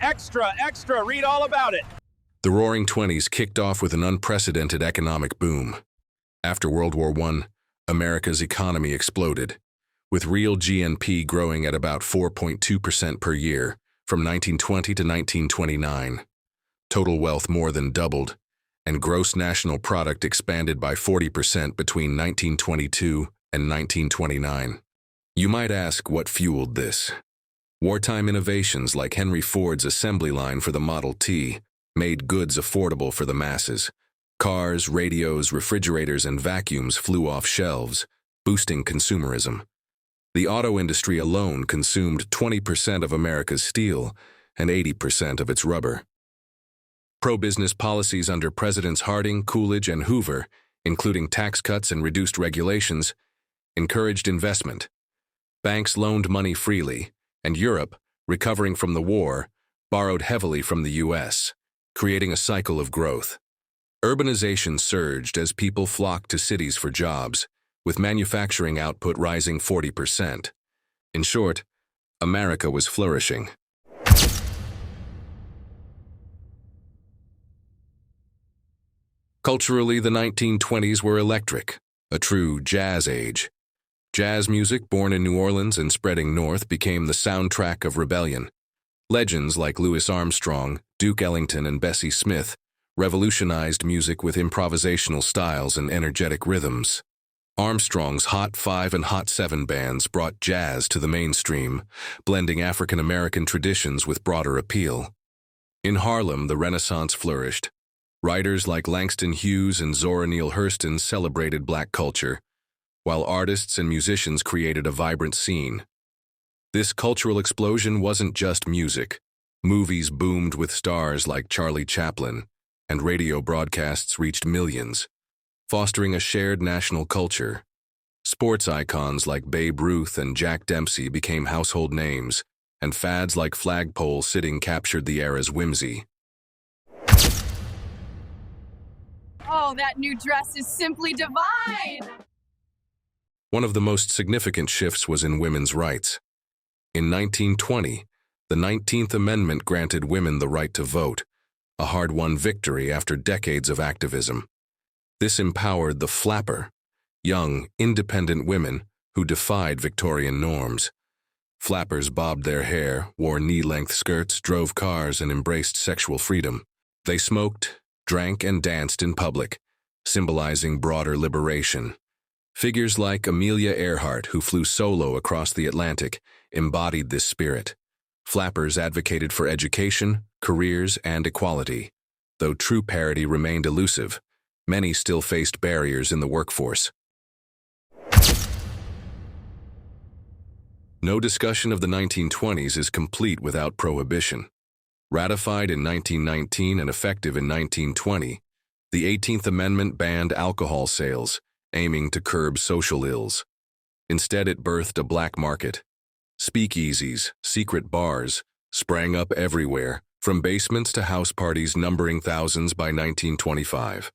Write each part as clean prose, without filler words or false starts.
Extra, extra, read all about it. The Roaring Twenties kicked off with an unprecedented economic boom. After World War I, America's economy exploded, with real GNP growing at about 4.2% per year from 1920 to 1929. Total wealth more than doubled, and gross national product expanded by 40% between 1922 and 1929. You might ask what fueled this. Wartime innovations like Henry Ford's assembly line for the Model T made goods affordable for the masses. Cars, radios, refrigerators, and vacuums flew off shelves, boosting consumerism. The auto industry alone consumed 20% of America's steel and 80% of its rubber. Pro-business policies under Presidents Harding, Coolidge, and Hoover, including tax cuts and reduced regulations, encouraged investment. Banks loaned money freely, and Europe, recovering from the war, borrowed heavily from the U.S., creating a cycle of growth. Urbanization surged as people flocked to cities for jobs, with manufacturing output rising 40%. In short, America was flourishing. Culturally, the 1920s were electric, a true jazz age. Jazz music, born in New Orleans and spreading north, became the soundtrack of rebellion. Legends like Louis Armstrong, Duke Ellington, and Bessie Smith revolutionized music with improvisational styles and energetic rhythms. Armstrong's Hot 5 and Hot 7 bands brought jazz to the mainstream, blending African-American traditions with broader appeal. In Harlem, the Renaissance flourished. Writers like Langston Hughes and Zora Neale Hurston celebrated black culture, while artists and musicians created a vibrant scene. This cultural explosion wasn't just music. Movies boomed with stars like Charlie Chaplin, and radio broadcasts reached millions, fostering a shared national culture. Sports icons like Babe Ruth and Jack Dempsey became household names, and fads like flagpole sitting captured the era's whimsy. Oh, that new dress is simply divine! One of the most significant shifts was in women's rights. In 1920, the 19th Amendment granted women the right to vote, a hard-won victory after decades of activism. This empowered the flapper, young, independent women who defied Victorian norms. Flappers bobbed their hair, wore knee-length skirts, drove cars, and embraced sexual freedom. They smoked, drank, and danced in public, symbolizing broader liberation. Figures like Amelia Earhart, who flew solo across the Atlantic, embodied this spirit. Flappers advocated for education, careers, and equality. Though true parity remained elusive, many still faced barriers in the workforce. No discussion of the 1920s is complete without prohibition. Ratified in 1919 and effective in 1920, the 18th Amendment banned alcohol sales, aiming to curb social ills. Instead, it birthed a black market. Speakeasies, secret bars, sprang up everywhere, from basements to house parties numbering thousands by 1925.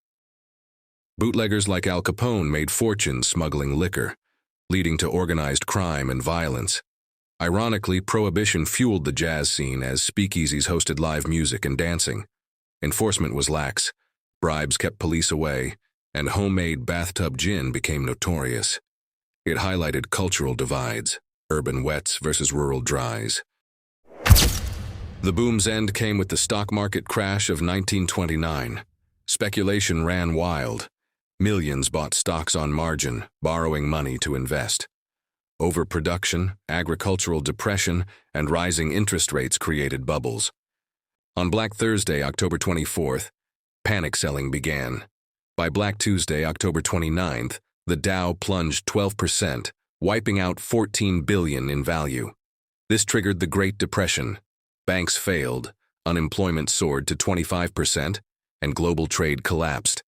Bootleggers like Al Capone made fortunes smuggling liquor, leading to organized crime and violence. Ironically, Prohibition fueled the jazz scene as speakeasies hosted live music and dancing. Enforcement was lax, bribes kept police away, and homemade bathtub gin became notorious. It highlighted cultural divides, urban wets versus rural dries. The boom's end came with the stock market crash of 1929. Speculation ran wild. Millions bought stocks on margin, borrowing money to invest. Overproduction, agricultural depression, and rising interest rates created bubbles. On Black Thursday, October 24th, panic selling began. By Black Tuesday, October 29th, the Dow plunged 12%, wiping out $14 billion in value. This triggered the Great Depression. Banks failed, unemployment soared to 25%, and global trade collapsed.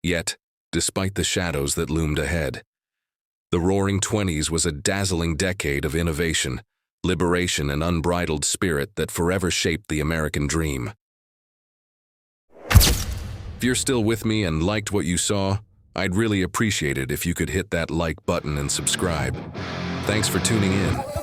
Yet, despite the shadows that loomed ahead, the Roaring Twenties was a dazzling decade of innovation, liberation, and unbridled spirit that forever shaped the American dream. If you're still with me and liked what you saw, I'd really appreciate it if you could hit that like button and subscribe. Thanks for tuning in.